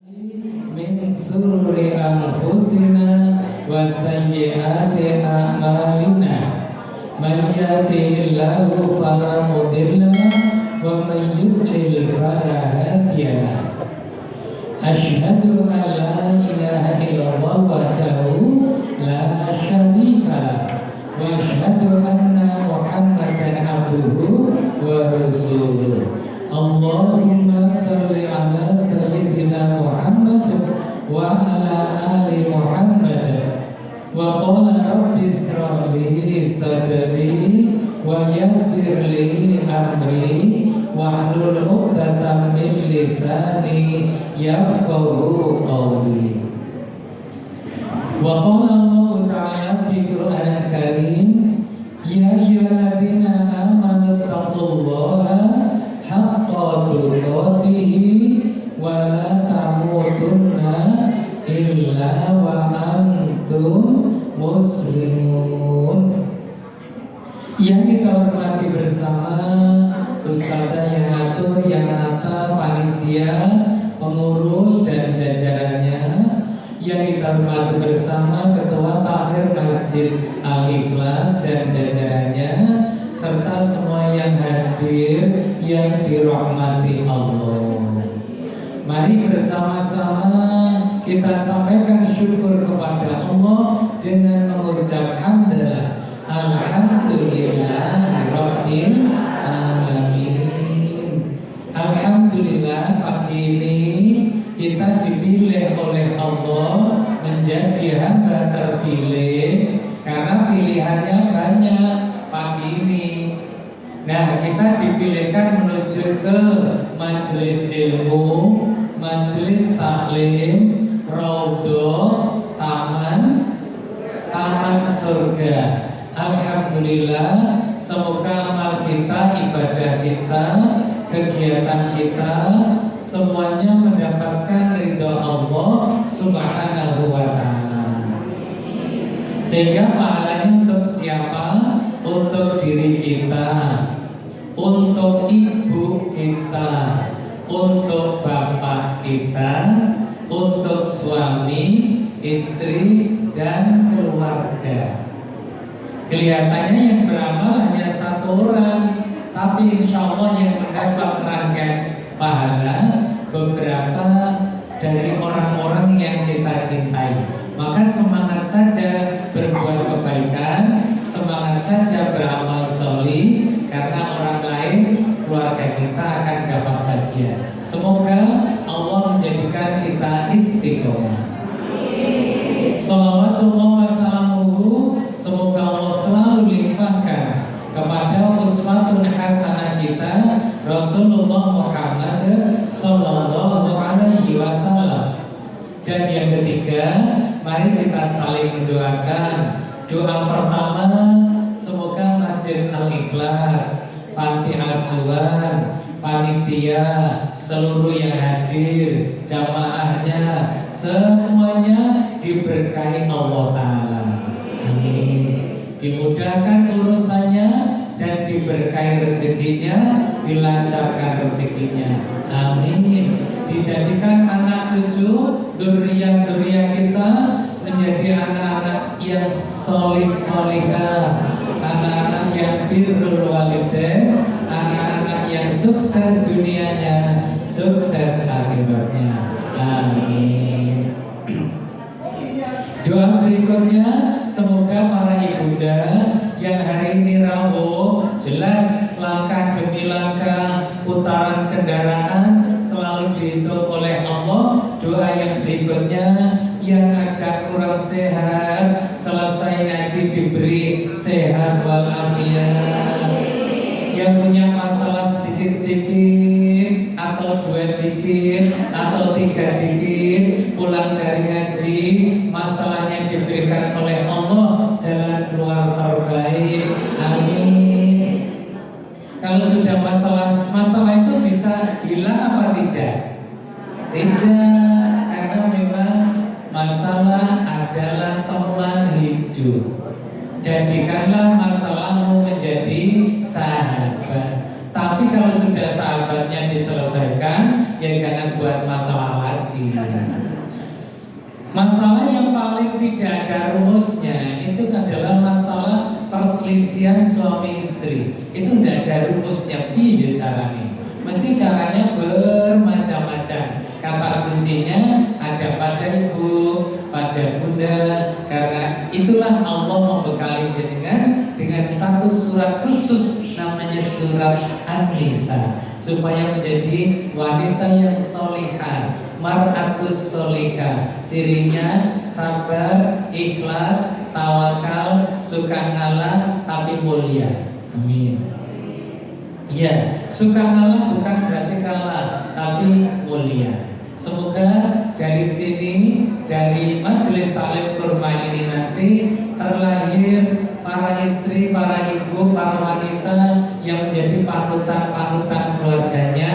min sururi anfusina wa sayyiati a'malina man yahdihillahu fala mudilla wa man yudlil fala hadiya. Asyhadu an la ilaha illallah wahdahu la syarika lah wa asyhadu anna Muhammadan abduhu wa rasuluh. Allahumma salli ala sayyidina Muhammad wa ala ali Muhammad. Wa qala rabbi ishrah li sadri wa yassir li amri wahlul 'uqdatam min lisani yafqahu qawli. Wa qala Allah ta'ala fi Qur'an Karim, ya ayyuhalladzina amanu taqullaha haqqa tuqatih wa la tamutunna illa wa antum muslimun. Yang kita hormati bersama ustazah yang ngatur, yang nata, panitia, pengurus dan jajarannya. Yang kita hormati bersama ketua takmir Masjid Al-Ikhlas dan jajarannya, serta semua yang hadir yang dirahmati Allah. Mari bersama-sama kita sampaikan syukur kepada Allah dengan mengucap hamdalah. Alhamdulillahirabbil alamin. Alhamdulillah, pagi ini kita dipilih oleh Allah menjadi hamba terpilih karena pilihannya banyak pagi ini. Nah, kita dipilihkan menuju ke majelis ilmu, majelis taklim, raudhah, taman surga. Alhamdulillah, semoga amal kita, ibadah kita, kegiatan kita semuanya mendapatkan ridha Allah Subhanahu wa ta'ala. Sehingga pahalanya untuk siapa? Untuk diri kita, untuk ibu kita, untuk bapak kita, untuk suami, istri, dan keluarga. Kelihatannya yang beramal hanya satu orang, tapi insya Allah yang mendapat rangkaian pahala beberapa dari orang-orang yang kita cintai. Maka semangat saja berbuat kebaikan, semangat saja beramal sholih, karena orang lain, keluarga kita akan dapat bahagia. Semoga Allah menjadikan kita istiqomah. Shalawatullah wassalamuhu, semoga Allah selalu limpahkan kepada uswatun hasanah kita Rasulullah Muhammad sallallahu alaihi wasallam. Dan yang ketiga, mari kita saling mendoakan. Doa pertama, semoga Masjid Al-Ikhlas, panti asuhan, panitia, seluruh yang hadir, jamaahnya, semuanya diberkahi Allah Ta'ala. Amin. Dimudahkan urusannya dan diberkahi rezekinya, dilancarkan rezekinya. Amin. Dijadikan anak cucu, dzurriyyah kita menjadi anak-anak yang solih-solihah, anak-anak yang birrul walidain, anak-anak yang sukses dunianya, sukses akhiratnya. Amin. Doa berikutnya, semoga para ibunda yang hari ini Rabu, jelas langkah demi langkah putaran kendaraan selalu dihitung oleh Allah. Doa yang berikutnya, yang agak kurang sehat selesai ngaji diberi sehat walafiat. Yang punya masalah sedikit-sedikit atau 2 dikit atau 3 dikit, pulang dari ngaji masalahnya diberikan oleh Allah jalan keluar terbaik. Amin. Kalau sudah masalah itu bisa hilang apa tidak? Tidak, karena memang masalah adalah teman hidup. Jadikanlah masalahmu menjadi sahabat. Tapi kalau sudah sahabatnya diselesaikan, ya jangan buat masalah lagi. Masalah yang paling tidak ada rumusnya itu adalah masalah perselisihan suami istri. Itu tidak ada rumusnya, piye caranya. Mesti caranya bermacam-macam. Kata kuncinya ada pada ibu, pada bunda. Karena itulah Allah membekali jenengan dengan satu surat khusus namanya surat An-Nisa, supaya menjadi wanita yang solihah, mar'atus solihah. Cirinya sabar, ikhlas, tawakal, suka ngalah tapi mulia. Amin. Ya, suka ngalah bukan berarti kalah, tapi mulia. Semoga dari sini, dari majelis taklim kurma ini nanti terlahir para istri, para ibu, para wanita yang menjadi panutan-panutan keluarganya,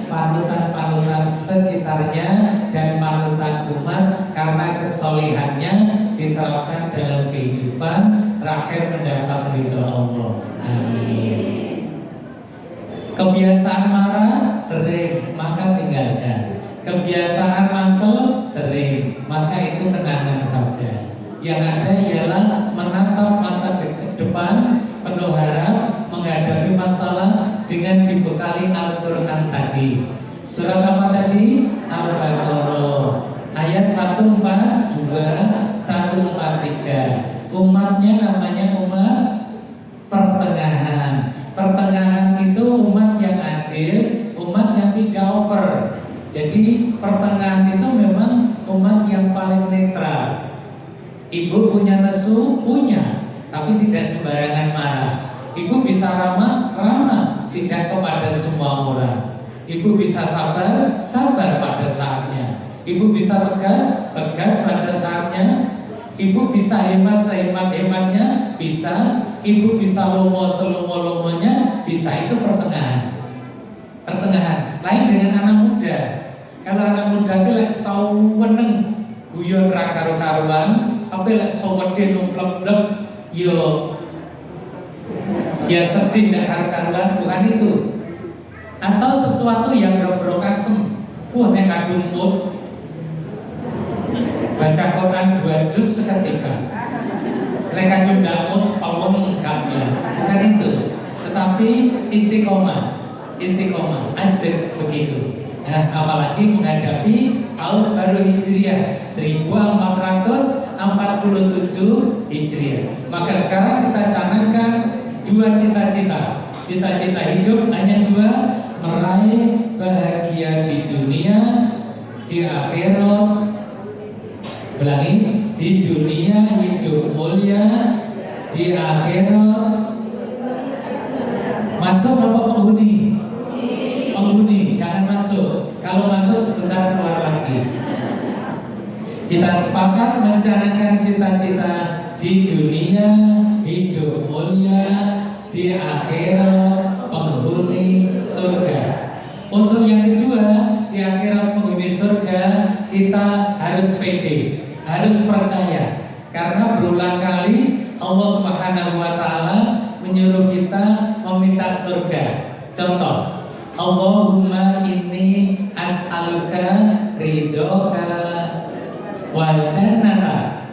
panutan-panutan sekitarnya, dan panutan umat karena kesolihannya diterapkan dalam kehidupan terakhir mendapat ridho Allah. Amin. Kebiasaan marah sering, maka tinggalkan. Kebiasaan mangkel sering, maka itu kenangan saja. Yang ada ialah menatap masa depan penuh harap, menghadapi masalah dengan dibekali Al-Quran tadi. Surat apa tadi? Al-Baqarah ayat 142, 143. Umatnya namanya umat pertengahan. Pertengahan itu umat yang adil, umat yang tidak over. Jadi pertengahan itu memang umat yang paling netral. Ibu punya nesu, punya, tapi tidak sembarangan marah. Ibu bisa ramah, ramah, tidak kepada semua orang. Ibu bisa sabar, sabar pada saatnya. Ibu bisa tegas, tegas pada saatnya. Ibu bisa hemat sehemat-hematnya, bisa. Ibu bisa lomo selomo-lomonya, bisa. Itu pertengahan. Pertengahan. Lain dengan anak muda. Kalau anak muda itu lek saweneng guyon ra karo-karuan, apa lek sawede numplek-plek yo ya sedih ndak karu-karuan, bukan itu. Atau sesuatu yang bro-bro kasem. Wah nek kadung mood baca Quran 2 juz seketika. Lek kadung ndak mood pawon gak bias. Bukan itu. Tetapi istiqomah. Istiqomah ajak begitu. Nah, apalagi menghadapi tahun baru Hijriah 1447 Hijriah. Maka sekarang kita canangkan dua cita-cita. Cita-cita hidup hanya dua, meraih bahagia di dunia, di akhirat. Ulangi, di dunia hidup mulia, di akhirat masuk apa penghuni? Penghuni, jangan masuk. Kalau masuk sebentar keluar lagi. Kita sepakat mencanangkan cita-cita di dunia hidup mulia, di akhirat penghuni surga. Untuk yang kedua, di akhirat penghuni surga, kita harus pede, harus percaya. Karena berulang kali Allah Subhanahu wa taala menyuruh kita meminta surga. Contoh, Allahumma inni as'aluka ridhoka wal jannata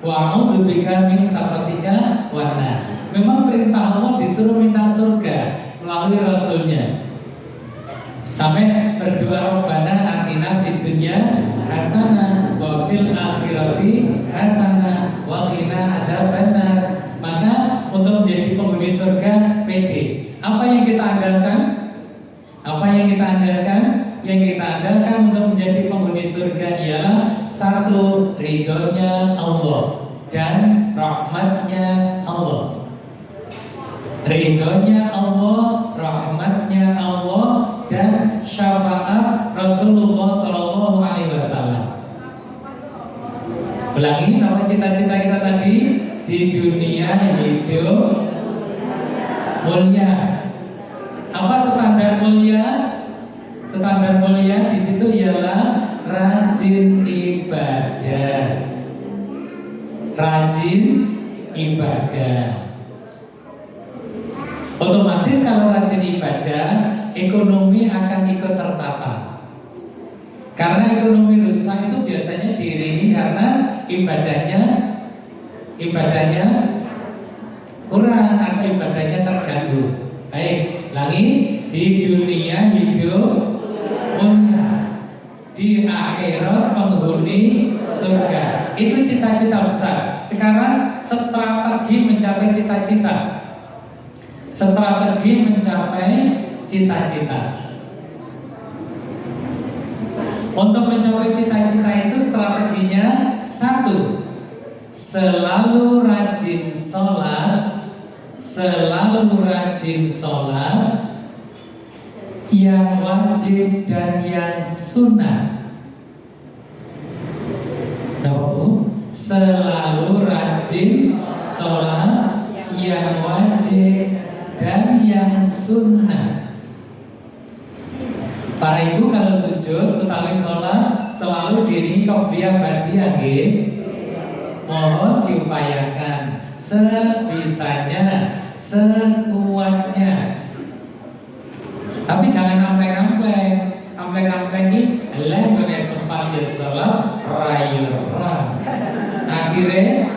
wa a'udzubika min sakhatika wan nar. Memang perintah Allah disuruh minta surga melalui rasulnya. Sampai berdoa Rabbana atina fid dunya hasanah wa fil akhirati hasanah wa qina adzabannar. Maka untuk menjadi penghuni surga pede. Apa yang kita andalkan? Apa yang kita andalkan? Yang kita andalkan untuk menjadi penghuni surga ialah satu, ridhonya Allah dan rahmatnya Allah. Ridhonya Allah, rahmatnya Allah, dan syafaat Rasulullah Shallallahu Alaihi Wasallam. Ulangi, nama cita-cita kita tadi di dunia hidup mulia. Apa standar mulia? Standar mulia di situ ialah rajin ibadah. Rajin ibadah. Otomatis kalau rajin ibadah, ekonomi akan ikut tertata. Karena ekonomi rusak itu biasanya diiringi karena ibadahnya kurang atau ibadahnya terganggu. Baik, lagi di dunia hidup mulia, di akhirat penghuni surga. Itu cita-cita besar. Sekarang strategi mencapai cita-cita. Strategi mencapai cita-cita. Untuk mencapai cita-cita itu strateginya satu, selalu rajin sholat, yang wajib dan yang sunnah. Selalu rajin sholat yang wajib dan yang sunnah. Para ibu kalau sujud utawi sholat selalu diiringi qobliyah ba'diyah nggih. Mohon diupayakan sebisanya, sekuatnya. Tapi jangan ampleng ini Allah sudah sempat ya sholat rayu akhirnya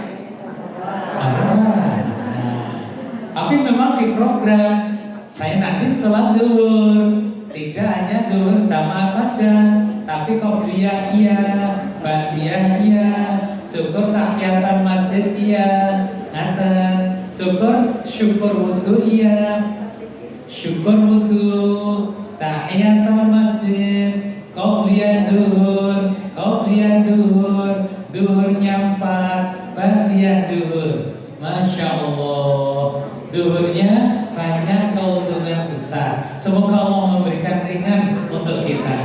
tapi memang diprogram saya nanti sholat zuhur, tidak hanya zuhur sama saja, tapi qobliyah iya, ba'diyah iya, syukur tahiyatan masjid iya, ngaten, syukur wudu iya, syukur wudu, tahiyatul masjid, qobliyah duhur, duhurnya 4, ba'diyah duhur. Masya Allah, duhurnya banyak keuntungan besar. Semoga Allah memberikan ringan untuk kita.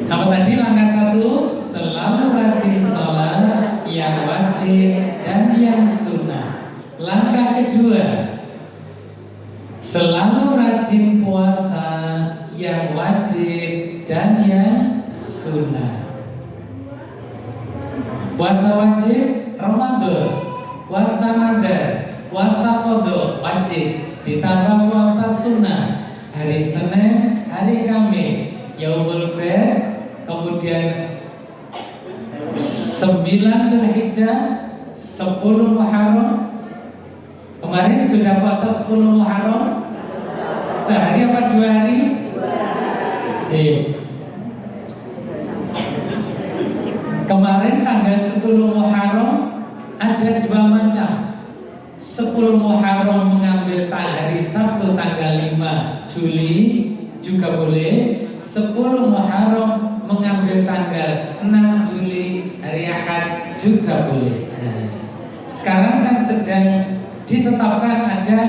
Apa tadi langkah satu? Selalu rajin sholat yang wajib dan yang sunnah. Langkah kedua, selalu rajin puasa yang wajib dan yang sunnah. Puasa wajib Ramadan, puasa nadar, puasa qadha wajib, ditambah puasa sunnah hari Senin, hari Kamis, Yaumul Bid, kemudian 9 Dzulhijjah, 10 Muharram. Kemarin sudah puasa 10 Muharram. Sehari apa 2 hari? Sip. Kemarin tanggal 10 Muharram ada 2 macam. 10 Muharram mengambil hari Sabtu tanggal 5 Juli juga boleh. 10 Muharram mengambil tanggal 6 Juli hari Ahad juga boleh. Sekarang kan sedang ditetapkan ada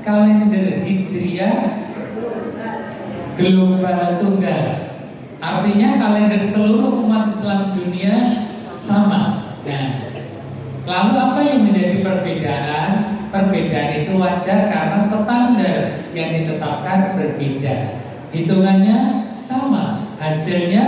kalender Hijriah global tunggal. Artinya kalender seluruh umat Islam dunia sama. Nah, lalu apa yang menjadi perbedaan? Perbedaan itu wajar karena standar yang ditetapkan berbeda. Hitungannya sama, hasilnya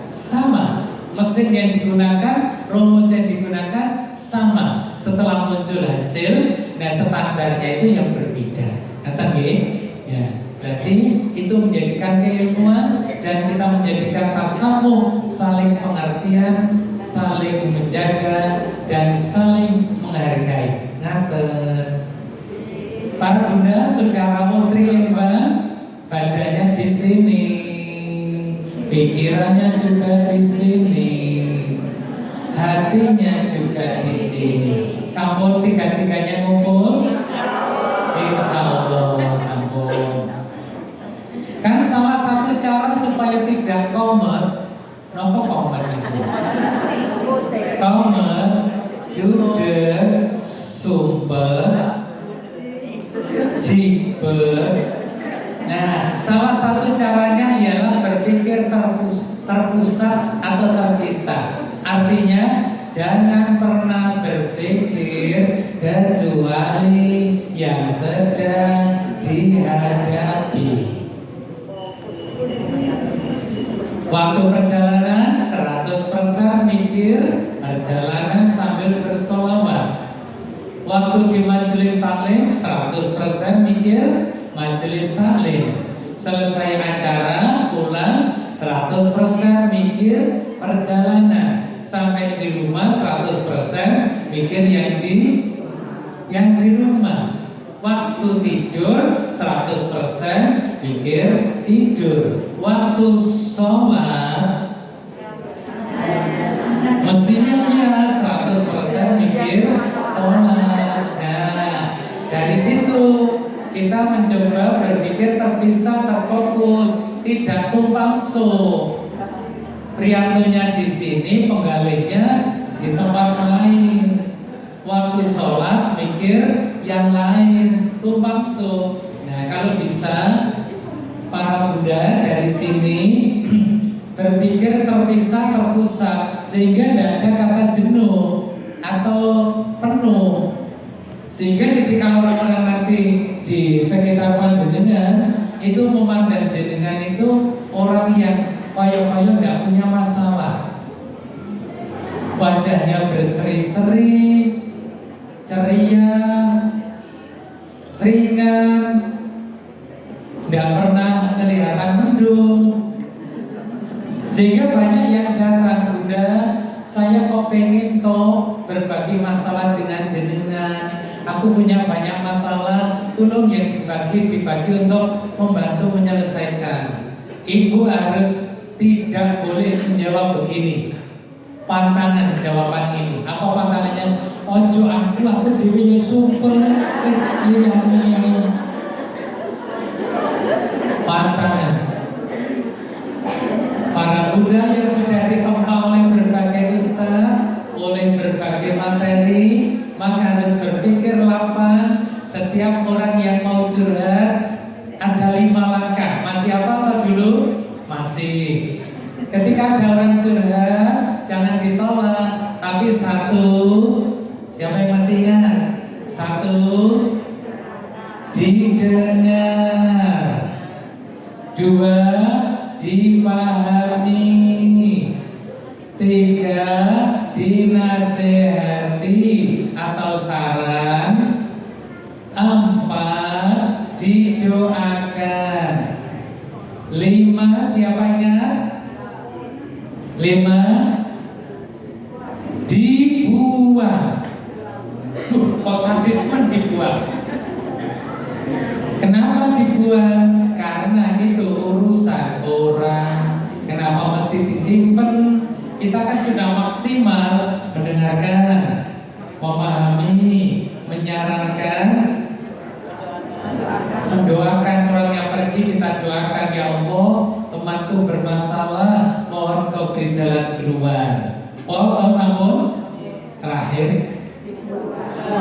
sama, mesin yang digunakan, rumus yang digunakan sama. Setelah muncul hasil, nah standarnya itu yang berbeda. Kata ya, berarti itu menjadikan keilmuan dan kita menjadikan tasamuh, saling pengertian, saling menjaga dan saling menghargai. Ngaten. Para bunda sudah kamu terima, badannya di sini, pikirannya juga di sini, hatinya juga di sini. Sampun tiga-tiganya ngumpul. Insya Allah sampun. Kan salah satu cara supaya tidak komet, nopo komet itu? Komet, judek, sumpah, jibet. Nah, salah satu caranya ialah berpikir terpusat atau terpisah. Artinya jangan pernah berpikir kecuali yang sedang dihadapi. Waktu perjalanan 100% mikir perjalanan sambil bersolawat. Waktu di majelis taklim 100% mikir majelis taklim. selesai acara pulang 100% mikir perjalanan, sampai di rumah 100% mikir yang di rumah. Waktu tidur 100% mikir tidur. Waktu sholat mestinya ya 100% mikir sholat. Nah, dari situ kita mencoba berpikir terpisah, terfokus, tidak tumpang suh. Priantonya di sini, penggalihnya di tempat lain. Waktu sholat mikir yang lain, tumpang suh. Nah, kalau bisa para Bunda dari sini berpikir terpisah, terpusat, sehingga tidak ada kata jenuh atau penuh. Sehingga ketika orang-orang nanti di sekitar panjenengan itu memandang jenengan itu orang yang koyo-koyo tidak punya masalah, wajahnya berseri-seri, ceria, ringan, tidak pernah kelihatan mendung. Sehingga banyak yang datang, Bunda, saya kok pengen toh berbagi masalah dengan jenengan. Aku punya banyak masalah, tolong yang dibagi untuk membantu menyelesaikan. Ibu harus tidak boleh menjawab begini. Pantangan jawaban ini. Apa pantangannya? Ojo aku dewe super wis liyane. Pantangan. Para Bunda yang sudah ditempa oleh berbagai ustaz, oleh berbagai materi, maka harus berpikir lapang. Setiap orang yang mau curhat ada 5 langkah. Masih apa atau dulu? Masih. Ketika ada orang curhat, jangan ditolak, tapi 1, siapa yang masih ingat? 1, didengar. 2, dipahami. 3, dinasehati atau saran. 4, didoakan. 5, siapa ingat? 5, dibuang. Kok sadisme dibuang? Kenapa dibuang? Karena itu urusan orang. Kenapa mesti disimpan? Kita kan sudah maksimal mendengarkan, memahami, menyarankan, mendoakan orang yang pergi. Kita doakan, ya Allah, temanku bermasalah, mohon kau beri jalan keluar. Oh, sambung. Terakhir,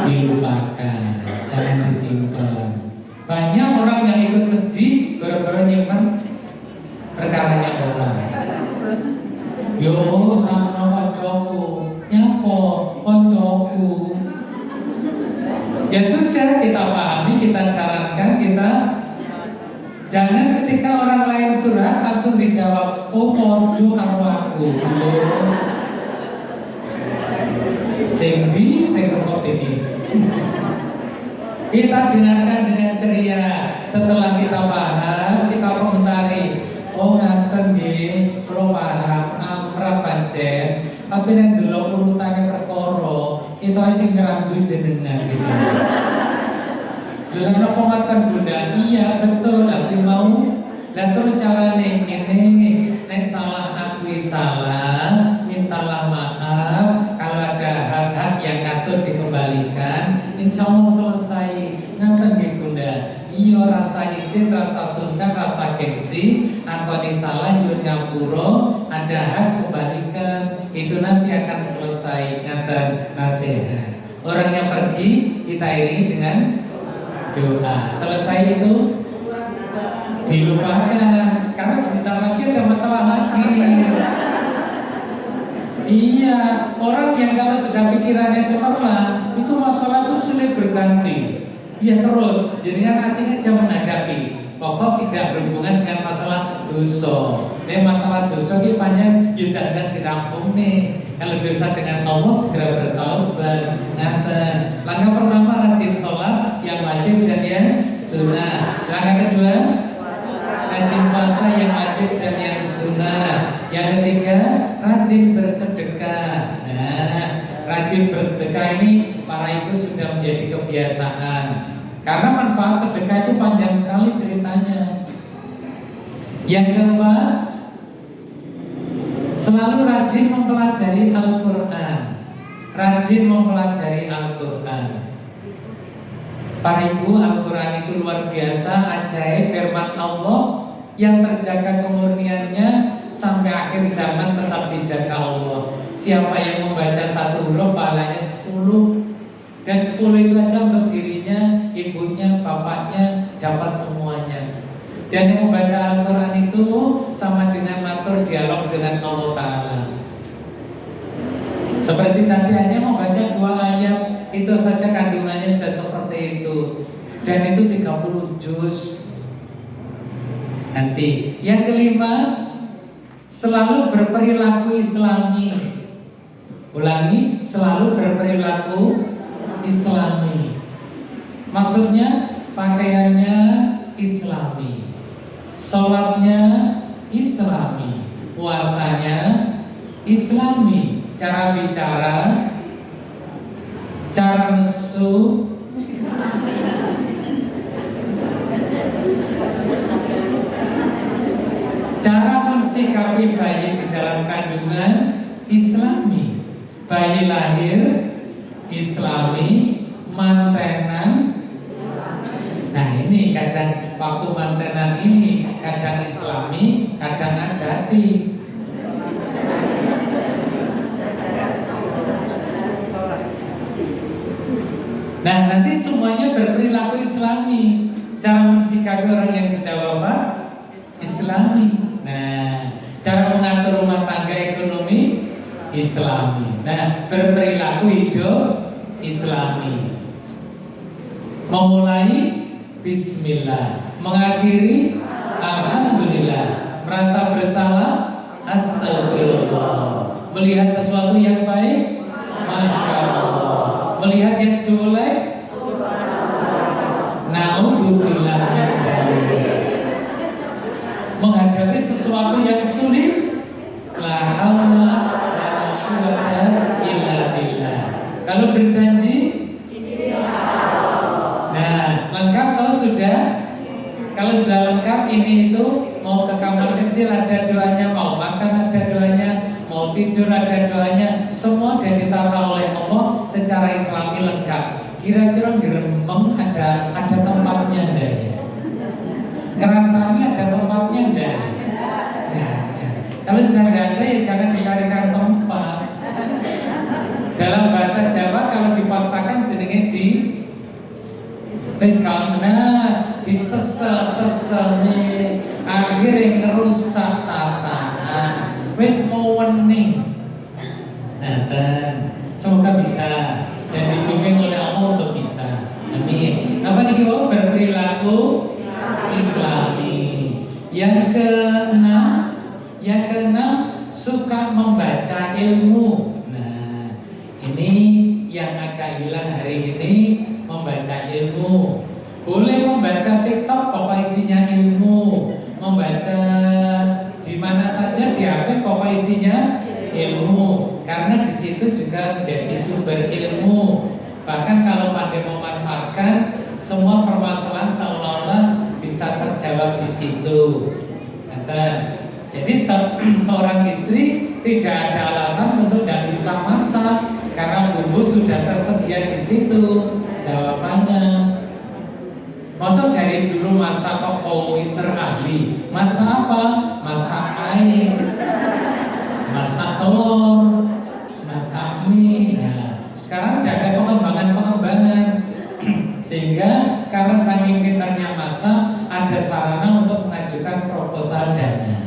dilupakan, jangan disimpan. Banyak orang yang ikut sedih gara-gara nyimpan perkaranya orang. Yo, sama koncoku, nyapo koncoku. Ya sudah, kita pahami, kita sarankan, kita jangan ketika orang lain curhat langsung dijawab, oh podo karo aku. Sing kok iki. Kita dengarkan dengan ceria. Setelah kita paham, kita komentari. Oh ngaten nggih, kula paham, amrap pancen. Tapi nek delok urutane perkara, kita sing ngrandu jenengan gitu. Lha napa makan Bunda? Iya betul, aku mau. Lah terus carane ngene, nek salah aku salah, mintalah maaf. Kalau ada hak-hak yang patut dikembalikan, insya Allah selesai. Ngaten nggih Bunda. Iya, rasa isin, rasa sungkan, rasa gengsi, akoni salah nyuwun ngapura, ada hak kembalikan. Itu nanti akan selesai. Ngaten nasihat. Orang yang pergi kita iringi dengan doa. Selesai itu dilupakan, karena sebentar lagi ada masalah lagi. Iya, orang yang kalau sudah pikirannya cemerlang, itu masalah itu sulit berganti. Iya terus, jadinya asing aja menghadapi. Pokok tidak berhubungan dengan masalah dosa. Masalah dosa ini banyak yudahan dirampung nih. Kalau dosa dengan Allah segera bertaubat. Ngaten. Langkah pertama rajin sholat yang wajib dan yang sunnah. Langkah kedua rajin puasa yang wajib dan yang sunnah. Yang ketiga, rajin bersedekah. Nah, rajin bersedekah ini para ibu sudah menjadi kebiasaan. Karena manfaat sedekah itu panjang sekali ceritanya. Yang keempat, selalu rajin mempelajari Al-Quran. Rajin mempelajari Al-Quran. Para ibu, Al-Quran itu luar biasa, ajaib, firman Allah yang terjaga kemurniannya sampai akhir zaman tetap dijaga Allah. Siapa yang membaca satu huruf pahalanya 10, dan 10 itu aja untuk dirinya, ibunya, bapaknya dapat semuanya. Dan yang membaca Al-Quran itu sama dengan matur dialog dengan Allah Ta'ala. Seperti tadi hanya membaca 2 ayat, itu saja kandungannya sudah seperti itu. Dan itu 30 juz. Nanti yang kelima, selalu berperilaku Islami. Ulangi, selalu berperilaku Islami. Maksudnya pakaiannya Islami, sholatnya Islami, puasanya Islami, cara bicara, cara nesu, cara mensikapi bayi di dalam kandungan Islami, bayi lahir Islami, mantenan. Nah ini kadang waktu mantenan ini kadang Islami, kadang adati. Nah nanti semuanya berperilaku Islami. Cara mensikapi orang yang sudah wafat Islami. Nah cara mengatur rumah tangga ekonomi Islami. Nah berperilaku hidup Islami. Memulai Bismillah, mengakhiri Alhamdulillah, merasa bersalah Astagfirullah, melihat sesuatu yang baik Masya Allah, melihat yang jelek Na'udzubillah, menghadapi sesuatu yang sulit La haula wa la quwwata illa billah. Kalau berjanji lengkap atau sudah? Kalau sudah lengkap ini itu mau ke kamar kecil ada doanya, mau makan ada doanya, mau tidur ada doanya, semua sudah ditata oleh Allah secara Islami lengkap. Kira-kira geremeng ada tempatnya enggak ya? Ngerasanya ada tempatnya enggak? Enggak ada. Kalau sudah enggak ada ya jangan dicarikan tempat. Dalam bahasa Jawa kalau dipaksakan jenenge di wis karena disesel-sesel akhirnya ngerusak tatanan wis mau wening. Semoga bisa dan dibimbing oleh Allah untuk bisa. Amin. Apa nih kau berperilaku Islami. Yang keenam suka membaca ilmu. Nah ini yang agak hilang hari ini. Membaca ilmu, boleh membaca TikTok pokok isinya ilmu, membaca di mana saja di HP pokok isinya ilmu, karena di situ juga menjadi sumber ilmu. Bahkan kalau pandai memanfaatkan, semua permasalahan seolah-olah bisa terjawab di situ. Jadi seorang istri tidak ada alasan untuk tidak bisa masak karena bumbu sudah tersedia di situ. Jawabannya, maksud dari dulu masak kok pointer ahli, masak apa? Masak air, masak telur, masak mie. Nah, sekarang tidak ada pengembangan sehingga karena saking pintarnya masak, ada sarana untuk mengajukan proposal dana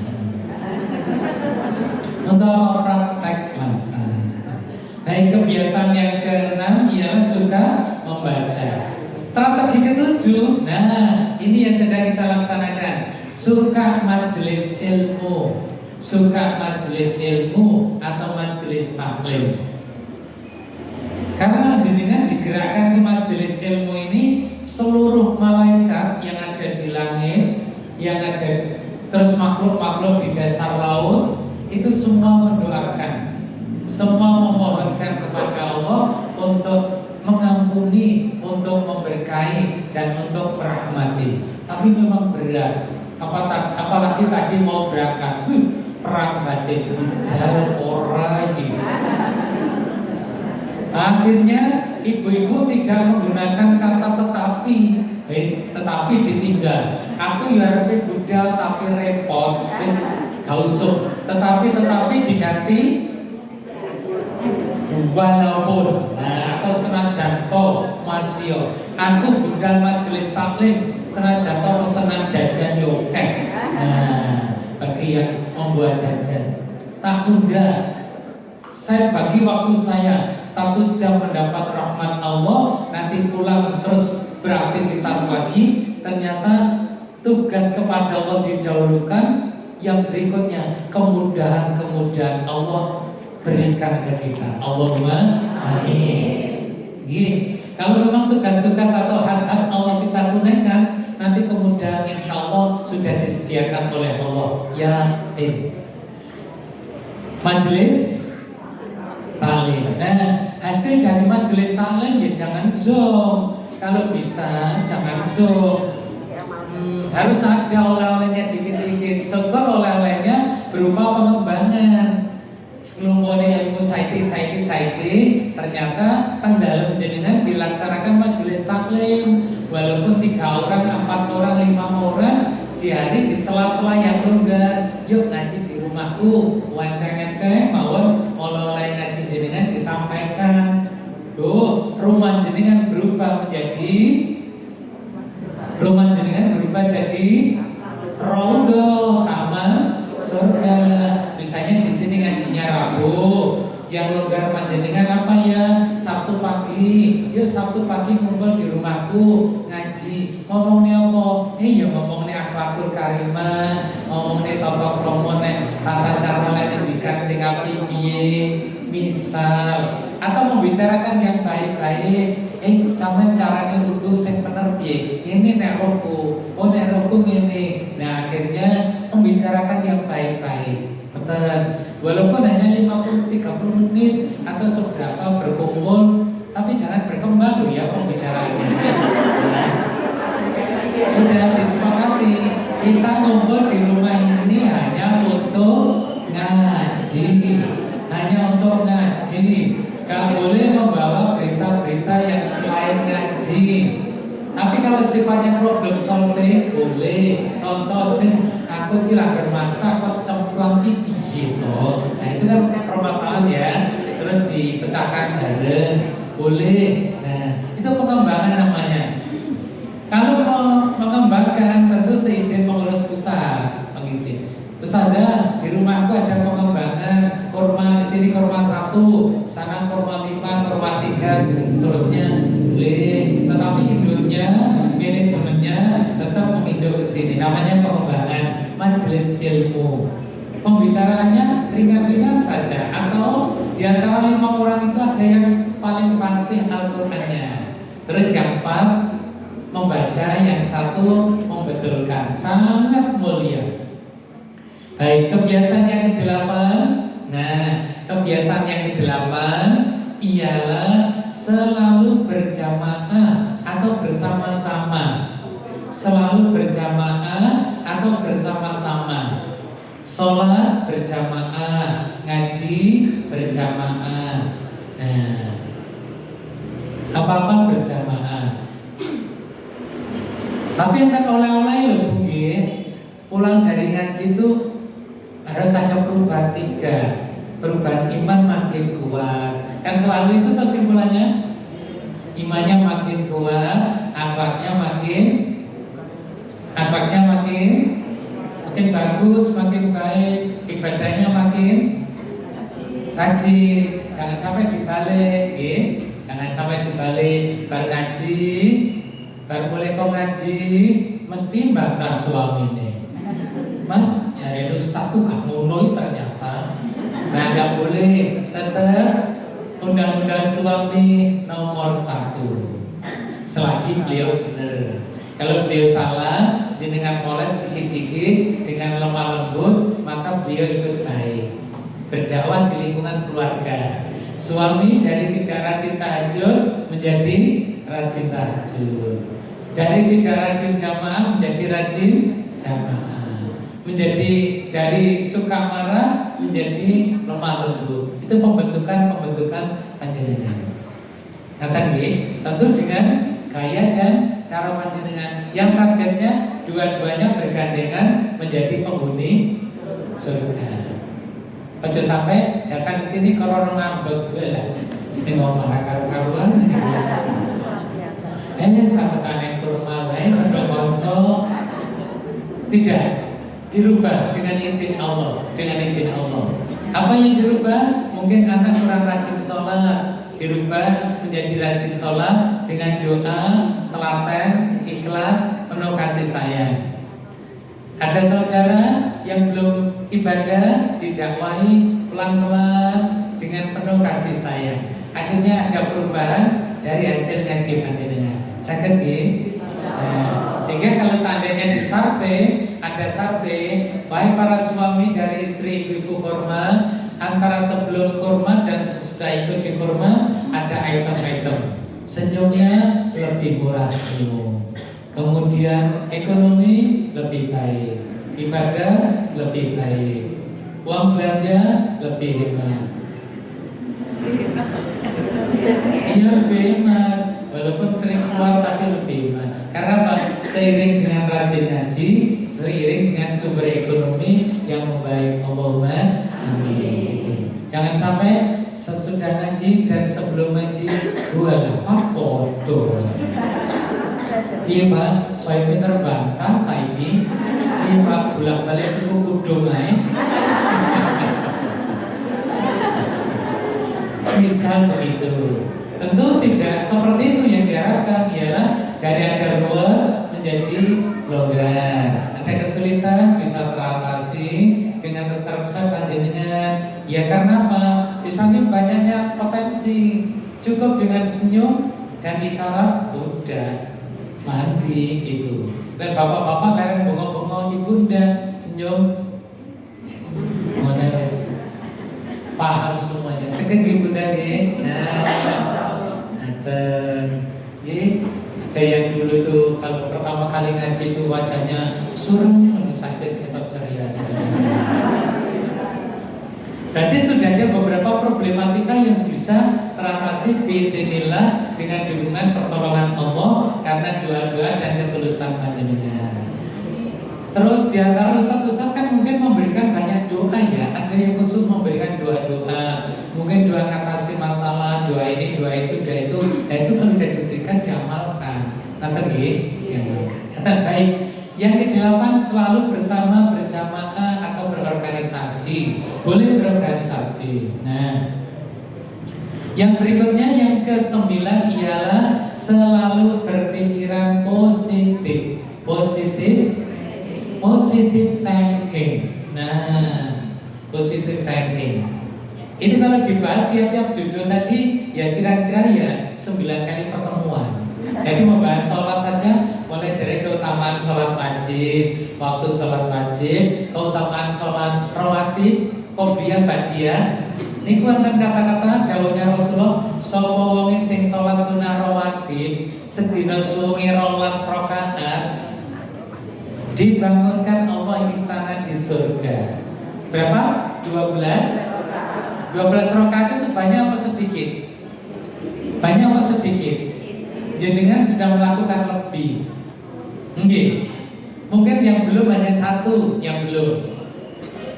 untuk praktek masak. Baik, kebiasaan yang keenam ialah suka membaca. Strategi ketujuh, nah ini yang sedang kita laksanakan. Suka majelis ilmu, suka majelis ilmu atau majelis taklim. Karena dengan digerakkan ke majelis ilmu ini, seluruh malaikat yang ada di langit yang ada, terus makhluk-makhluk di dasar laut itu semua mendoakan, semua memohonkan kepada Allah untuk mengampuni, untuk memberkahi dan untuk merahmati. Tapi memang berat. Apalagi tadi mau berangkat, perang batin budal ora gitu. Akhirnya ibu-ibu tidak menggunakan kata tetapi ditinggal. Aku ya arep budal tapi repot, wis gak usum. Tetapi diganti walaupun. Nah, atau senajan to masio. Aku budal majelis taklim, senajan to pesenan jajan yo akeh. Nah, bagi yang membuat jajan, tak tunda. Saya bagi waktu saya 1 jam mendapat rahmat Allah, nanti pulang terus beraktivitas lagi. Ternyata tugas kepada Allah didahulukan, yang berikutnya kemudahan Allah berikan ke kita. Allahumma amin. Gini, kalau memang tugas-tugas atau hak-hak Allah kita tunaikan, nanti kemudahan insya Allah sudah disediakan oleh Allah. Ya, majelis taklim. Nah, hasil dari majelis taklim ya jangan zoom. Kalau bisa jangan zoom. Harus ada oleh-olehnya dikit-dikit. Syukur oleh-olehnya berupa pengembangan. Seluruhnya ilmu saiki. Ternyata tanggal jenengan dilaksanakan majelis taklim. Walaupun 3 orang, 4 orang, 5 orang di hari di sela-sela yang longgar. Yuk ngaji di rumahku. Wenteng-wenteng mawon oleh-oleh ngaji jenengan disampaikan. Tuh, rumah jenengan berubah jadi rondo taman surga. Misalnya di sini ngajinya Rabu, yang longgar panjenengan apa ya? Sabtu pagi. Yuk Sabtu pagi kumpul di rumahku ngaji. Ngomongnya apa? Ya ngomongnya akhlakul karimah, ngomongnya tata krama, tata cara mendidikan sing apik piye. Misal, atau membicarakan yang baik-baik. Sampeyan carane nuduh sing bener piye? Ini nek roku, nek roku ngene. Nah, akhirnya membicarakan yang baik-baik. Betul. Walaupun hanya 50-30 menit atau seberapa berkumpul, tapi jangan berkembang loh ya pembicaraannya. Sudah disepakati, kita ngumpul di rumah ini hanya untuk ngaji. Gak boleh membawa berita-berita yang selain ngaji. Tapi kalau sifatnya problem solving boleh. Contoh aku kira bermasak kok cemplang piye toh. Nah itu kan permasalahan ya. Terus dipecahkan bareng boleh. Nah itu pengembangan namanya. Kalau mau mengembangkan tentu seizin pengurus pusat, pengizin. Ustazah, di rumahku ada pengembangan kurma, di sini kurma 1, sana kurma 5, kurma 3 dan seterusnya. Boleh, tetapi induknya, manajemennya tetap menginduk ke sini. Namanya pengembangan majelis ilmu. Pembicaraannya ringan-ringan saja, atau di antara 5 orang itu ada yang paling fasih Al-Qur'annya. Terus yang 4 membaca, yang 1 membetulkan. Sangat mulia. Baik, kebiasaan yang ke-8. Nah, kebiasaan yang ke-8 ialah selalu berjamaah atau bersama-sama. Selalu berjamaah atau bersama-sama. Sholat berjamaah, ngaji berjamaah. Nah, apa-apa berjamaah. Tapi yang oleh-oleh loh Bu, pulang dari ngaji itu harus ada perubahan 3. Perubahan iman makin kuat. Yang selalu itu kesimpulannya, imannya makin kuat, akhlaknya makin bagus, makin baik, ibadahnya makin rajin. Jangan sampai dibalik, jangan sampai dibalik. Baru ngaji, baru mulai kau ngaji, mesti bantah suaminya. Mas, jari ustaz tuh gak ngono ternyata. Nah, gak boleh. Tetap undang-undang suami nomor 1. Selagi beliau benar. Kalau beliau salah, dengan poles dikit-dikit, dengan lemah lembut, maka beliau ikut baik. Berdakwah di lingkungan keluarga. Suami dari tidak rajin tahajud menjadi rajin tahajud. Dari tidak rajin jamaah menjadi rajin jamaah. Menjadi dari suka marah menjadi lemah lembut. Itu pembentukan panjenengan. Kata nggih, tentu dengan gaya dan cara panjenengan yang targetnya dua-duanya bergandengan menjadi penghuni surga. Ojo sampai datang ke sini korona ngambek lah. Mesti ngomong karo-karuan. Sama kaneng kurma wae rada kanca. Tidak dirubah dengan izin Allah, Apa yang dirubah? Mungkin anak kurang rajin sholat, dirubah menjadi rajin sholat dengan doa, telaten, ikhlas, penuh kasih sayang. Ada saudara yang belum ibadah, didakwahi pelan-pelan dengan penuh kasih sayang. Akhirnya ada perubahan dari hasil ngaji panjenengan. Saged nggih? Sehingga kalau seandainya di survei, ada survei, baik para suami dari istri ibu-ibu kurma, antara sebelum kurma dan sesudah ikut di kurma, ada item-item. Senyumnya lebih murah senyum. Kemudian ekonomi lebih baik, ibadah lebih baik, uang belanja lebih hemat. Iya lebih hemat, walaupun sering keluar tapi lebih hemat. Karena apa? Seiring dengan rajin ngaji, seiring dengan sumber ekonomi yang membaik. Allahumma amin. Jangan sampai sesudah ngaji dan sebelum ngaji dua foto. Iya Pak, saya terbantah saya ini. Iya Pak, bolak-balik itu kudu main. Misal begitu. Tentu tidak seperti itu yang diharapkan. Ialah dari ada ruwet menjadi longgar. Ada kesulitan bisa teratasi dengan besar-besar panjenengan. Ya karena apa? Di samping banyaknya potensi, cukup dengan senyum dan isyarat udah mandi itu. Dan bapak-bapak kalian bongong-bongong ibunda senyum, modest, paham semuanya. Sekejap ibunda nih. Ada yang dulu tuh kalau pertama kali ngaji itu wajahnya suram, sampai sekitar ceria. Berarti sudah ada beberapa problematika yang bisa teratasi biidznillah dengan dukungan pertolongan Allah karena doa-doa dan ketulusan panjenengan. Terus di antara ustaz-ustaz kan mungkin memberikan banyak doa ya. Ada yang khusus memberikan doa-doa, mungkin doa ngatasi masalah, doa ini, doa itu, doa itu. Nah itu kalau sudah diberikan diamalkan. Kata kata baik. Yang ke-8 selalu bersama, berjamaah atau berorganisasi. Boleh berorganisasi. Nah, yang berikutnya yang ke-9 ialah selalu berpikiran positif. Positif thinking. Nah, positive thinking. Ini kalau dibahas tiap-tiap judul tadi ya kira-kira ya 9 kali pertemuan. Jadi membahas sholat saja mulai dari keutamaan sholat wajib, waktu sholat wajib, keutamaan sholat rawatib, qobliyah ba'diyah. Niku wonten kata-kata dawuhnya Rasulullah, sapa wong sing sholat sunah rawatib sedina suwengi 12 rakaat dibangunkan Allah istana di surga. Berapa? 12 rakaat itu banyak apa sedikit? Banyak apa sedikit? Jenengan sudah melakukan lebih. Nggih. Mungkin yang belum hanya 1 yang belum.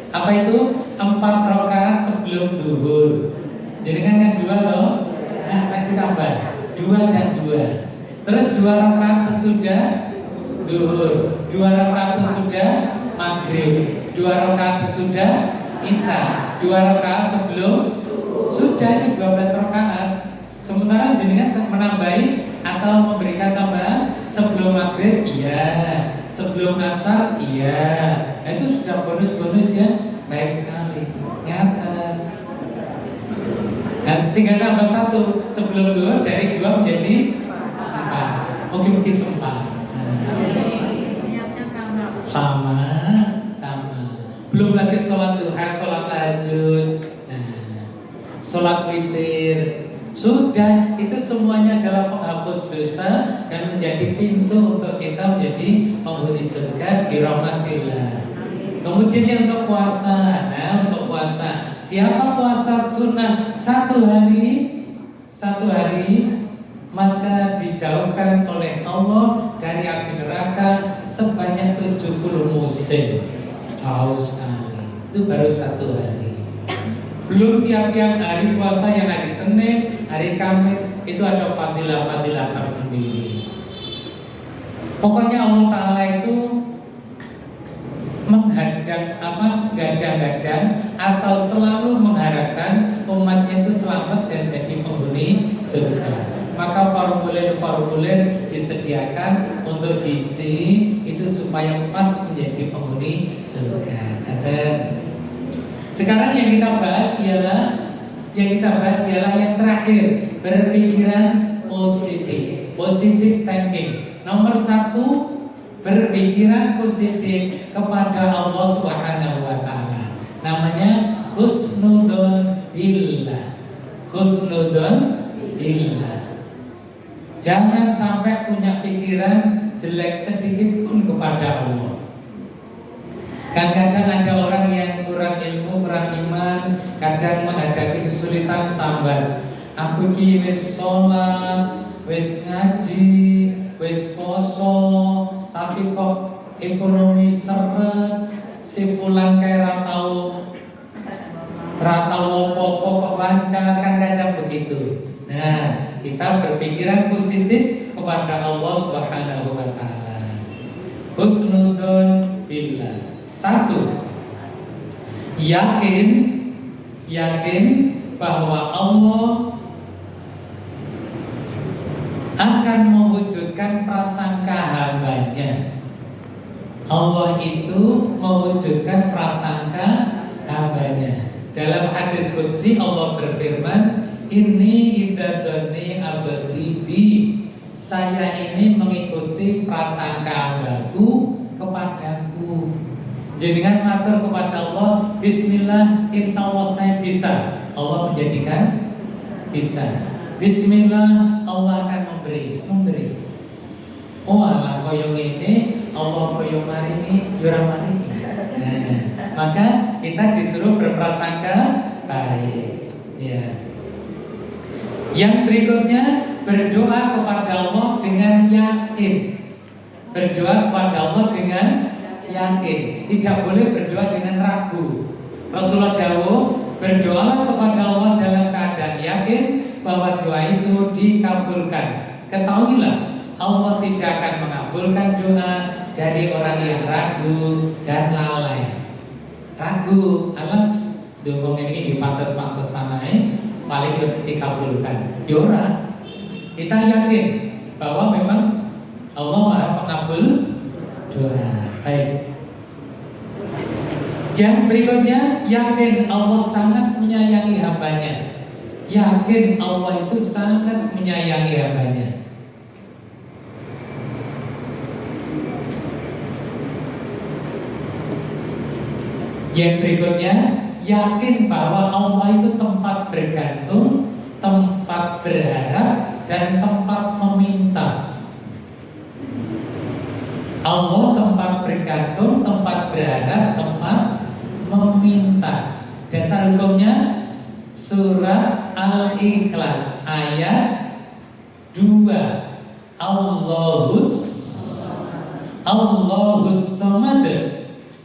Apa itu? 4 rakaat sebelum zuhur. Jenengan kan 2 loh. Nah, nanti tambah 2 dan 2. Terus 2 rakaat sesudah zuhur, 2 rakaat sesudah maghrib, 2 rakaat sesudah isya, 2 rakaat sebelum sudah ini 12 rakaat. Sementara jenengan menambahi atau memberikan tambahan sebelum maghrib, iya, sebelum asar, iya. Itu sudah bonus-bonus ya, baik sekali. Nyata. Dan tinggal tambah 1 sebelum zuhur dari 2 menjadi 4. Mungkin sempat. Niatnya sama. Sama. Belum lagi sholat duha, sholat tahajud, sholat witir. Sudah, itu semuanya adalah penghapus dosa dan menjadi pintu untuk kita menjadi penghuni surga bi rahmatillah. Kemudian yang untuk puasa, untuk puasa, siapa puasa sunnah satu hari, maka dijauhkan oleh Allah dari api neraka sebanyak 70 musim. Jauh sekali. Itu baru satu hari. Belum tiap-tiap hari puasa yang hari Senin, hari Kamis itu ada fadilah-fadilah tersendiri. Pokoknya Allah Ta'ala itu gadang-gadang atau selalu mengharapkan umatnya itu selamat dan jadi penghuni surga. Maka formulir-formulir disediakan untuk diisi itu supaya pas menjadi penghuni surga. Sekarang yang kita bahas ialah yang terakhir, berpikiran positif thinking. Nomor 1, berpikiran positif kepada Allah Subhanahu wa Ta'ala. Namanya husnudon billah. Jangan sampai punya pikiran jelek sedikit pun kepada Allah. Kadang ada orang yang kurang ilmu, kurang iman, kadang menghadapi kesulitan sambat. Aku ki wis sholat, wis ngaji, wis poso, tapi kok ekonomi seret, si pulang kayak ratau opo kok lancar, kan kadang begitu. Nah, kita berpikiran positif kepada Allah Subhanahu wa Ta'ala. Husnudon billah. 1, yakin bahwa Allah akan mewujudkan prasangka hambanya. Allah itu mewujudkan prasangka hambanya. Dalam hadis qudsi Allah berfirman, "Inni idadoni abdi bi." Saya ini mengikuti prasangka hambaku kepadaku. Dengan matur kepada Allah, bismillah, insya Allah saya bisa. Allah menjadikan bisa. Bismillah, Allah akan memberi. Oh Allah koyong ini, Allah koyong marini, yura marini. Maka kita disuruh berprasangka baik. Ya. Yang berikutnya, berdoa kepada Allah dengan yakin. Berdoa kepada Allah dengan yakin, tidak boleh berdoa dengan ragu. Rasulullah dawuh, berdoalah kepada Allah dalam keadaan yakin bahwa doa itu dikabulkan. Ketahuilah, Allah tidak akan mengabulkan doa dari orang yang ragu dan lalai. Ragu, alam dongong ini dipantes-pantes sanae, paling dikabulkan. Diora, kita yakin bahwa memang Allah Maha Pengabul doa. Baik. Yang berikutnya, yakin Allah sangat menyayangi hambanya. Yakin Allah itu sangat menyayangi hambanya. Yang berikutnya, yakin bahwa Allah itu tempat bergantung, tempat berharap, dan tempat meminta. Allah tempat bergantung, tempat berharap, tempat meminta. Dasar hukumnya surat Al-Ikhlas ayat 2. Allahus samad.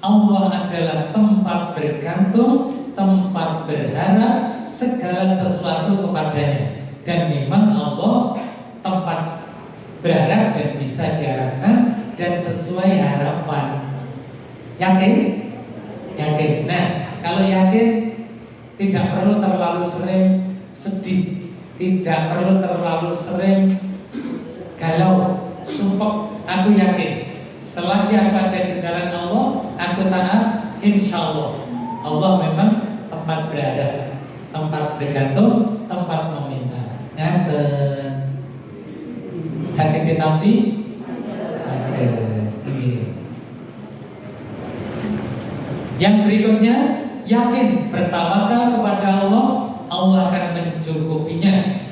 Allah adalah tempat bergantung, tempat berharap, segala sesuatu kepadanya. Dan memang Allah tempat berharap dan bisa diharapkan dan sesuai harapan. Yakin? Yakin. Nah, kalau yakin tidak perlu terlalu sering sedih, tidak perlu terlalu sering galau, sumpah. Aku yakin selagi aku ada di jalan Allah, aku taat, insya Allah Allah memang tempat berada, tempat bergantung, tempat meminta. Nganten sakit ditampi sakit. Yang berikutnya, yakin bertawakal kepada Allah, Allah akan mencukupinya.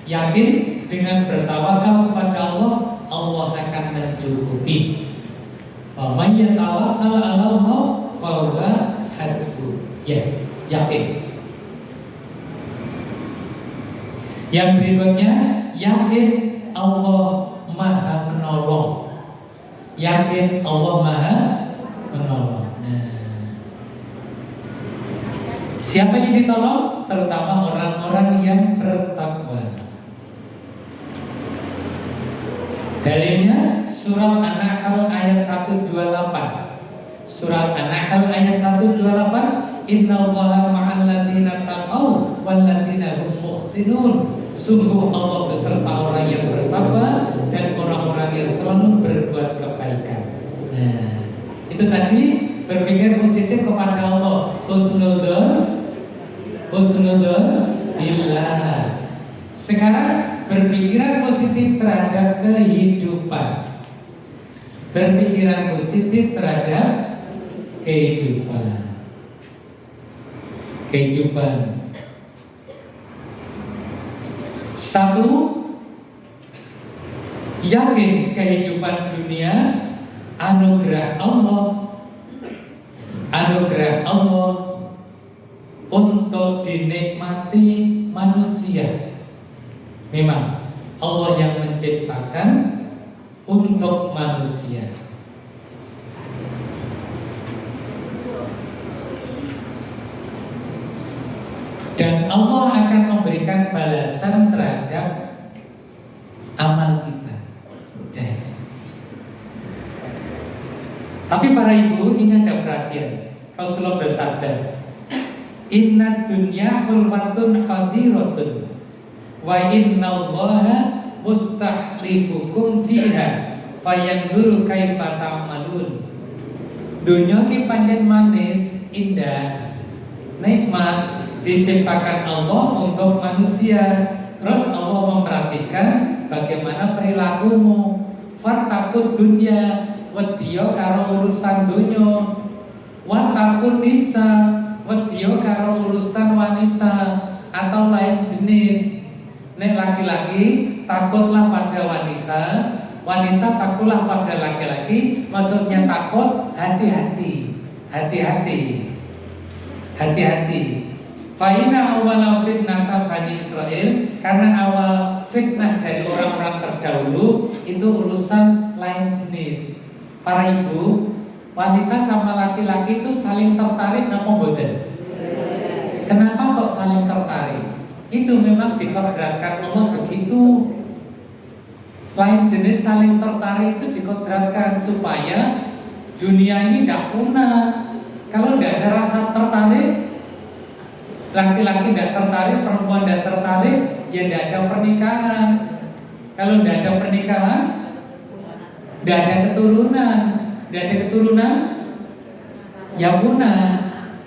Yakin dengan bertawakal kepada Allah, Allah akan mencukupi. Wa may yatawakkal 'ala Allah fa huwa hasbuh. Ya, yakin. Yang berikutnya, yakin Allah Maha menolong. Yakin Allah Maha menolong. Siapa yang ditolong? Terutama orang-orang yang bertakwa. Dalilnya surat An-Nahl ayat 128. Surat An-Nahl ayat 128, innallaha ma'al ladzina taqaw wal ladzina hum muhsinun. Sungguh Allah beserta orang yang bertakwa dan orang-orang yang selalu berbuat kebaikan. Nah, itu tadi berpikir positif kepada Allah. Husnudzon billah. Sekarang berpikiran positif terhadap kehidupan. Berpikiran positif terhadap kehidupan. Satu, yakin kehidupan dunia anugerah Allah untuk dinikmati manusia. Memang Allah yang menciptakan untuk manusia. Dan Allah akan memberikan balasan terhadap amal kita. Tapi para ibu, ini ada perhatian. Rasulullah bersabda, inna dunya hulwatun hadiratun wa inna allaha mustahlifukum fiha fayanzuru kaifa ta'malun. Dunya ki pancen manis, indah, nikmat, diciptakan Allah untuk manusia. Terus Allah memperhatikan bagaimana perilakumu. Fatakut dunya, wedya karo urusan dunya. Watakun nisa, wedya karo urusan wanita atau lain jenis. Nek laki-laki takutlah pada wanita, wanita takutlah pada laki-laki. Maksudnya takut, hati-hati. Fa'inna awwala fitnah Bani Israel, karena awal fitnah dari orang-orang terdahulu itu urusan lain jenis. Para ibu, wanita sama laki-laki itu saling tertarik napa mboten? Kenapa kok saling tertarik? Itu memang dikodratkan Allah begitu. Lain jenis saling tertarik itu dikodratkan supaya dunia ini tidak punah. Kalau tidak ada rasa tertarik, laki-laki tidak tertarik, perempuan tidak tertarik, ya tidak ada pernikahan. Kalau tidak ada pernikahan, tidak ada keturunan, ya punah.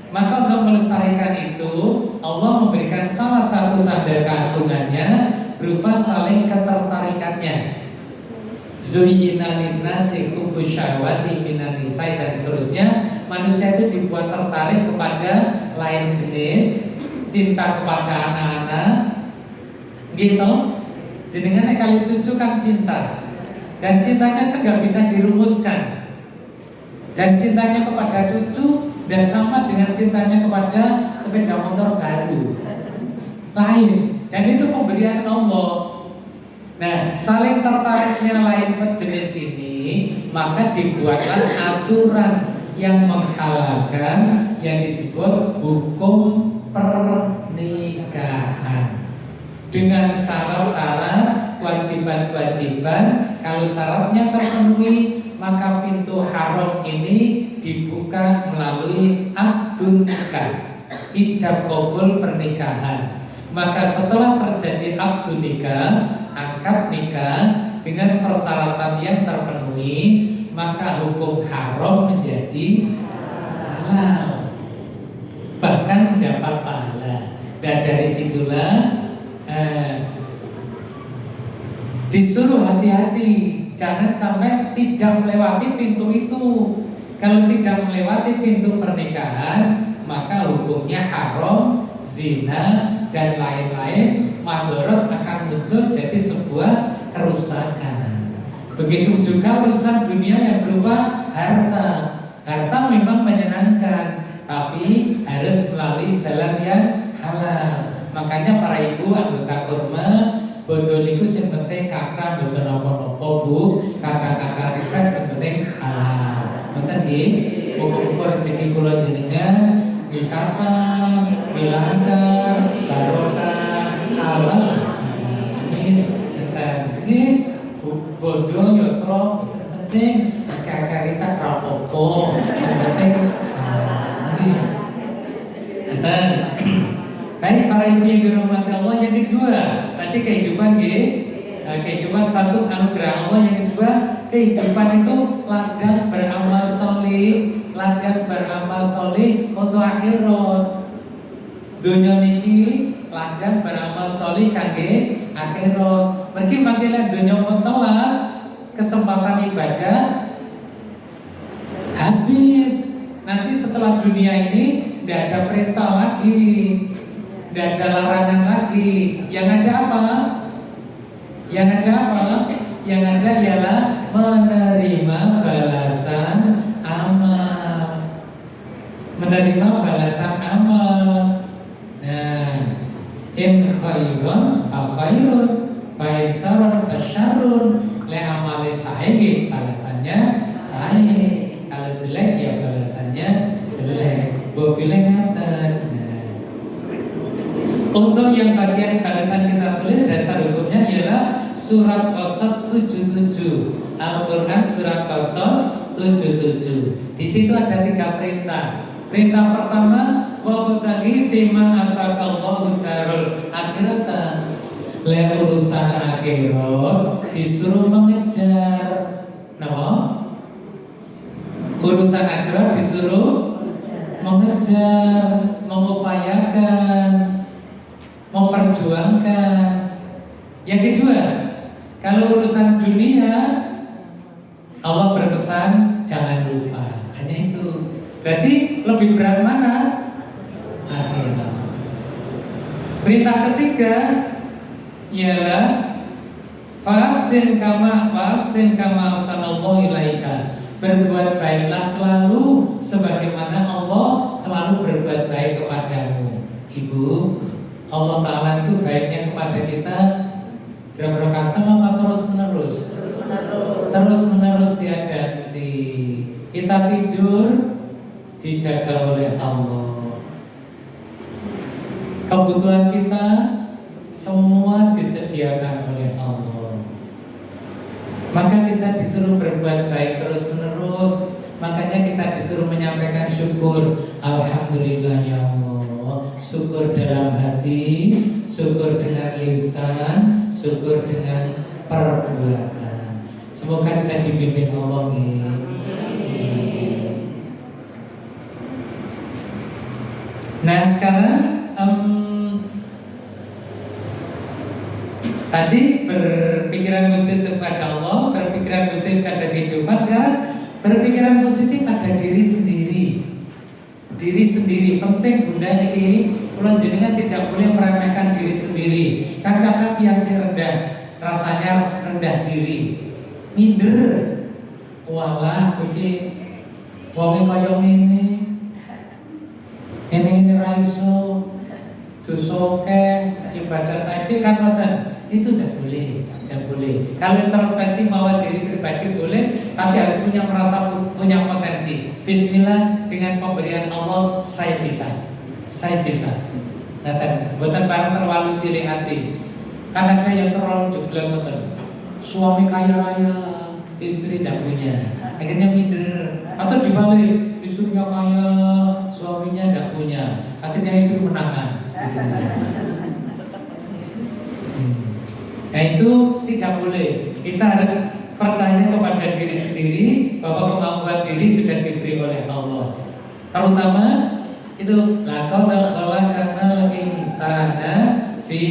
Maka untuk melestarikan itu, Allah memberikan salah satu tanda keagungannya berupa saling ketertarikannya. Zuyyina linnasi hubbus syahwati minan nisa'i dan seterusnya. Manusia itu dibuat tertarik kepada lain jenis, cinta kepada anak-anak, gitu. Jenengan kali cucu kan cinta, dan cintanya kan nggak bisa dirumuskan. Dan cintanya kepada cucu dan sama dengan cintanya kepada sepeda motor baru, lain. Dan itu pemberian Allah. Nah, saling tertariknya lain jenis ini, maka dibuatlah aturan yang menghalalkan yang disebut hukum pernikahan dengan syarat-syarat, kewajiban-kewajiban. Kalau syaratnya terpenuhi, maka pintu haram ini dibuka melalui akdun nikah, ijab kabul pernikahan. Maka setelah terjadi akdun nikah, akad nikah dengan persyaratan yang terpenuhi, maka hukum haram menjadi halal, bahkan mendapat pahala. Dan dari situlah disuruh hati-hati, jangan sampai tidak melewati pintu itu. Kalau tidak melewati pintu pernikahan, maka hukumnya haram, zina, dan lain-lain. Madorot akan muncul jadi sebuah kerusakan. Begitu juga urusan dunia yang berupa harta. Harta memang menyenangkan, tapi harus melalui jalan yang halal. Makanya para ibu anggota kurma, bondo niku sing penting kakak boten napa-napa Bu, kakak-kakak kita sing penting halal. Ngoten nggih, muga-muga rezeki kula jenengan nggih kapan, nggih lancar, barokah, halal. Amin. Nggih, bondo yo tro penting, kakak kita rapopo, sing penting halal. Nggih. Baik para ibu yang dirahmati Allah, yang kedua tadi kehidupan kehidupan satu anugerah Allah, yang kedua kehidupan itu ladang beramal solih, ladang beramal solih untuk akhirat. Dunia niki ladang beramal solih kangge akhirat. Mergi makilah dunia mentelas, kesempatan ibadah habis. Nanti setelah dunia ini tidak ada perintah lagi, tidak ada larangan lagi. Yang ada apa? Yang ada apa? Yang ada ialah menerima balasan amal. Menerima balasan amal. Nah, in khairan fa khairun, fa in syarran fa syarrun. Le amale sae balasannya sae. Kalau jelek ya balasannya jelek. Boleh ngaten. Untuk yang bagian balasan kita tulis, dasar hukumnya ialah surat Qasas 77. Al-Quran surat Qasas 77. Di situ ada 3 perintah. Perintah pertama, wabtaghi fima ataqallahu darul akhirata. Le urusan akhirat disuruh mengejar. Napa? Urusan akhirat disuruh mengejar, mengupayakan, memperjuangkan. Yang kedua, kalau urusan dunia, Allah berpesan jangan lupa. Hanya itu. Berarti lebih berat mana? Akhirat. Perintah ketiga ialah fa'sin kama sanallahu ilaika. Berbuat baiklah selalu sebagaimana Allah selalu berbuat baik kepadamu. Ibu, Allah Ta'ala itu baiknya kepada kita berapa kasam apa terus menerus? Terus menerus tiada henti. Kita tidur dijaga oleh Allah. Kebutuhan kita semua disediakan oleh Allah. Maka kita disuruh berbuat baik terus menerus. Makanya kita disuruh menyampaikan syukur. Alhamdulillah ya Allah. Syukur dalam hati, syukur dengan lisan, syukur dengan perbuatan. Semoga kita dibimbing Allah nih. Nah sekarang tadi berpikiran positif kepada Allah, berpikiran positif pada kehidupan. Sekarang berpikiran positif pada diri sendiri. Diri sendiri penting bunda ini. Kalau jenengan tidak boleh meremehkan diri sendiri. Kan kakak yang rendah, rasanya rendah diri, minder. Walah, iki wong kaya ngene. Ini raiso, dosoke, ibadah saja kan ngoten. Itu tidak boleh, tidak boleh. Kalau introspeksi mawa diri pribadi boleh, tapi harus punya potensi. Bismillah, dengan pemberian Allah saya bisa. Nah, bukan barang terlalu cilik hati. Kan ada yang terlalu jeblok betul. Suami kaya raya, istri tidak punya, akhirnya minder. Atau dibalik, istrinya kaya, suaminya tidak punya, akhirnya istri menangan. Nah itu tidak boleh. Kita harus percaya kepada diri sendiri bahwa kemampuan diri sudah diberi oleh Allah. Terutama itu laqad khalaqnal insana fi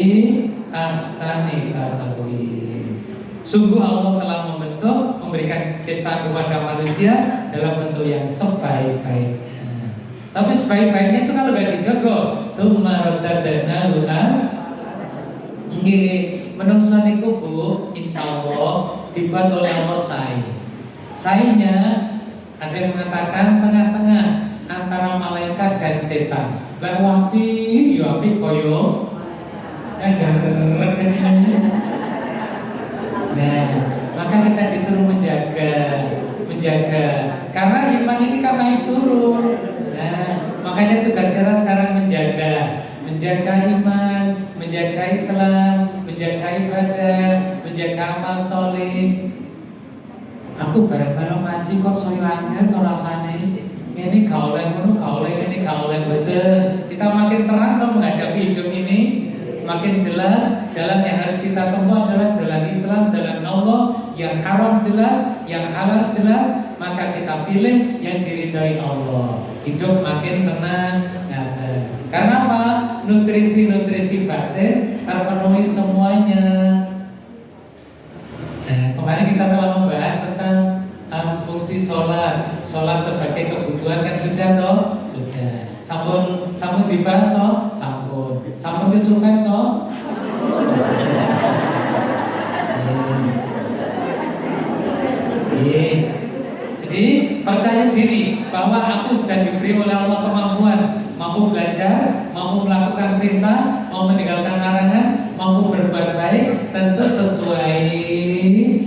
ahsani taqwim. Sungguh Allah telah membentuk, memberikan ciptaan kepada manusia dalam bentuk yang sebaik-baiknya. Tapi sebaik-baiknya itu kalau nggak dijogo, tumarodadana luas. Menungso niku Bu, insya Allah dibuat oleh Allah Sainya ada yang mengatakan tengah-tengah antara malaikat dan setan. Lah wapi, yo api koyo. Nah, maka kita disuruh menjaga, karena iman ini kan naik turun. Nah, makanya tugas kita sekarang menjaga iman, menjaga Islam, menjaga ibadah, menjaga amal soleh. Aku bareng-bareng ngaji kok soyo angel to rasane. Ini gak oleh ngono, gak oleh ini, gak oleh betul. Kita makin terang tuh menghadapi hidup ini, makin jelas jalan yang harus kita tempuh adalah jalan Islam, jalan Allah, yang haram jelas, yang halal jelas, maka kita pilih yang diridhai Allah. Hidup makin tenang. Karena apa? Nutrisi batin terpenuhi semuanya. Nah, kemarin kita telah membahas tentang fungsi sholat sebagai kebutuhan kan sudah toh? Sudah. Sampun dibahas toh? Sampun kesukaan toh? Jadi percaya diri bahwa aku sudah diberi oleh Allah kemampuan, mampu belajar, mampu melakukan perintah, mau meninggalkan larangan, mampu berbuat baik, tentu sesuai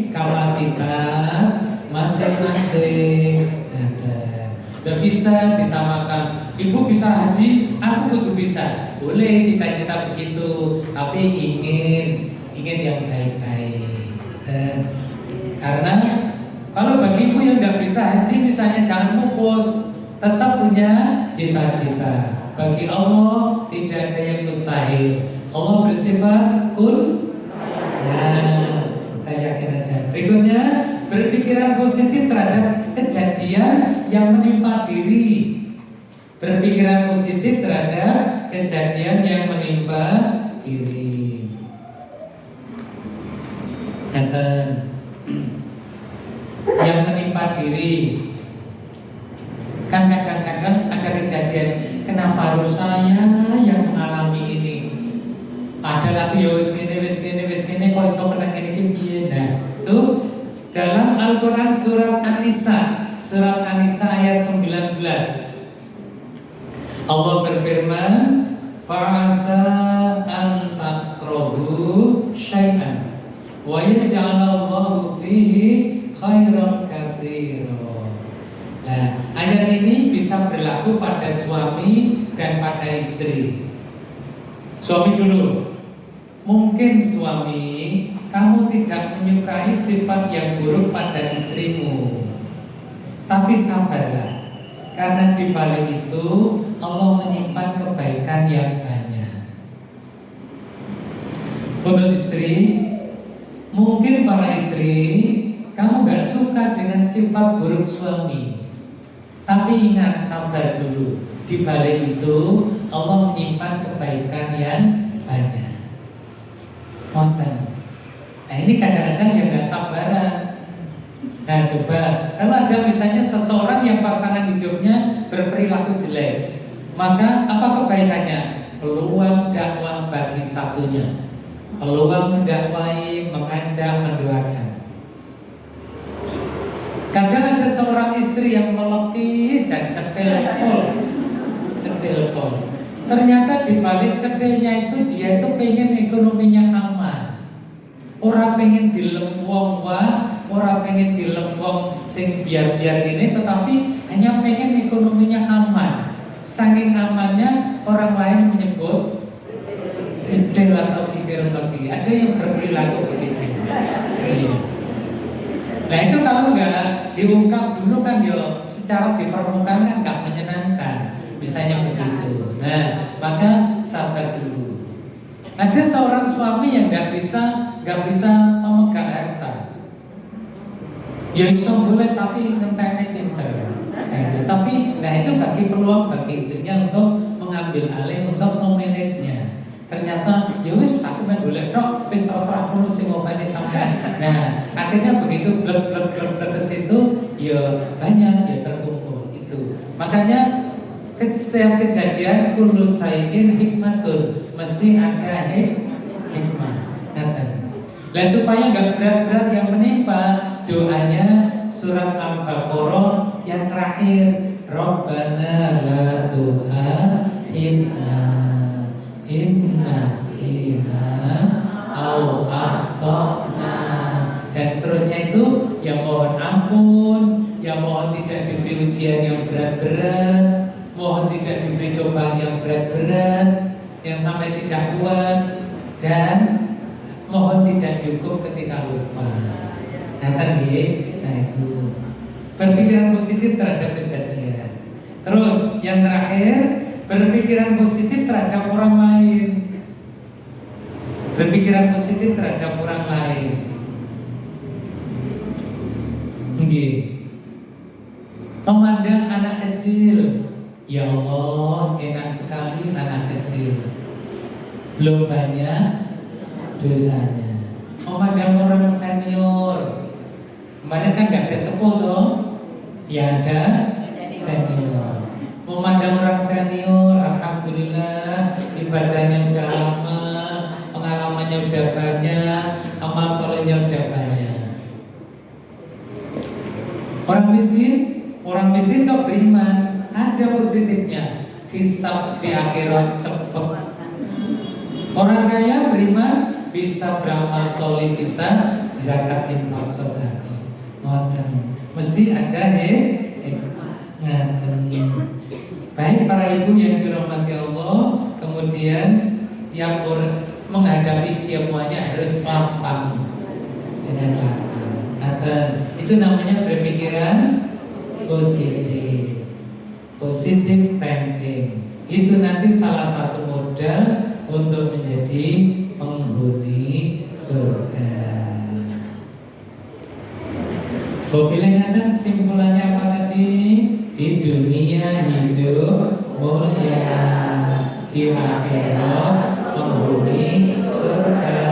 kapasitas masing-masing. Tidak bisa disamakan. Ibu bisa haji, aku kudu bisa. Boleh cita-cita begitu, tapi ingin yang baik-baik. Karena kalau bagi ibu yang tidak bisa haji, misalnya jangan pupus, tetap punya cita-cita. Bagi Allah tidak ada yang mustahil. Allah bersifat kun. Nah, kita yakin aja. Berikutnya, berpikiran positif terhadap kejadian yang menimpa diri. Berpikiran positif terhadap kejadian yang menimpa diri. Yang menimpa diri. Kan kadang-kadang ada kejadian, kenapa harus saya yang mengalami ini? Padahal aku ya wis kene kok iso menang ini piye. Nah, itu dalam Al-Qur'an surat An-Nisa ayat 19. Allah berfirman, fa'asa an takrahu syai'an wa yaj'alallahu fihi khairan katsiran. Nah, ayat ini bisa berlaku pada suami dan pada istri. Suami dulu. Mungkin suami, kamu tidak menyukai sifat yang buruk pada istrimu. Tapi sabarlah, karena di balik itu Allah menyimpan kebaikan yang banyak. Untuk istri, mungkin para istri, kamu gak suka dengan sifat buruk suami. Tapi ingat, sabar dulu. Di balik itu Allah menyimpan kebaikan yang banyak. Ngoten. Nah, ini kadang-kadang yang gak sabaran. Nah, coba kalau ada misalnya seseorang yang pasangan hidupnya berperilaku jelek, maka apa kebaikannya? Peluang dakwah bagi satunya, peluang mendakwai, mengajak, mendoakan. Kadang ada seorang istri yang melekit dan cetil pol. Ternyata di balik cetilnya itu dia itu pengen ekonominya aman. Orang pengen dilempong orang pengen dilempong sing biar-biar ini, tetapi hanya pengen ekonominya aman. Saking amannya orang lain menyebut gede atau pikir lebih. Ada yang berperilaku begitu. Nah, itu kalau nggak diungkap dulu kan yo secara di permukaan kan nggak menyenangkan, bisanya begitu. Nah, maka sabar dulu. Ada seorang suami yang nggak bisa memegang harta. Ya iso boleh tapi ngenteni pinter. Nah, tapi itu bagi peluang bagi istrinya untuk mengambil alih, untuk memanagenya. Ternyata ya wis aku main golek tok, wis terserah kono sing ngopeni sampean. Nah, akhirnya begitu blek ke situ, ya banyak ya terkumpul itu. Makanya setiap kejadian kullu syai'in hikmatun, mesti ada hikmah. Nah, supaya nggak berat-berat yang menimpa, doanya surat Al-Baqarah yang terakhir, Rabbana la tu'akhidna in nasina au akhtana, dan seterusnya itu. Yang mohon ampun, yang mohon tidak diberi ujian yang berat-berat, mohon tidak diberi cobaan yang berat-berat, yang sampai tidak kuat, dan mohon tidak dihukum ketika lupa. Nah itu berpikiran positif terhadap kejadian. Terus yang terakhir, berpikiran positif terhadap orang lain. Berpikiran positif terhadap orang lain. Memandang anak kecil, ya Allah, enak sekali anak kecil, belum banyak dosanya. Memandang orang senior, kemarin kan gak ada sepuh toh, ya ada senior. Memandang orang senior, alhamdulillah, ibadahnya udah lama, pengalamannya udah banyak, amal solehnya udah banyak. Orang miskin kok beriman, ada positifnya, hisab di akhirat cepet. Orang kaya beriman, bisa beramal soleh, bisa zakat, infak, sedekah. Mesti ada baik para ibu yang dirahmati Allah, kemudian yang menghadapi semuanya harus lapang dengan lapang. Itu namanya berpikiran positif, positive thinking. Itu nanti salah satu modal untuk menjadi penghuni surga. Bilangkan simpulannya apa tadi? Di dunia hidup mulia, di akhirat penghuni surga.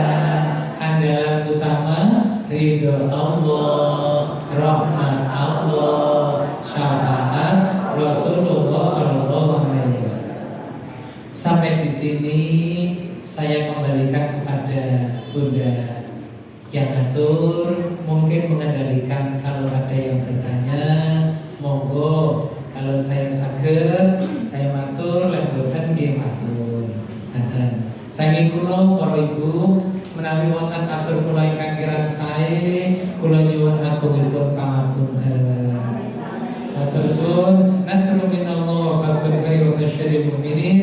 Andalan utama ridho Allah, rahmat Allah, syafaat Rasulullah SAW. Sampai di sini saya kembalikan kepada Bunda yang atur, mungkin mengendalikan. Kalau ada yang bertanya, monggo. Kalau saya saged, saya matur, lanjutkan nggih matur. Saking kula para ibu menawi wonten atur kula ingkang kirang sae, kula nyuwun agungipun pangapunten. Matur suwun, nasrul minallah wa fadlul khairi wa basyiril mu'minin.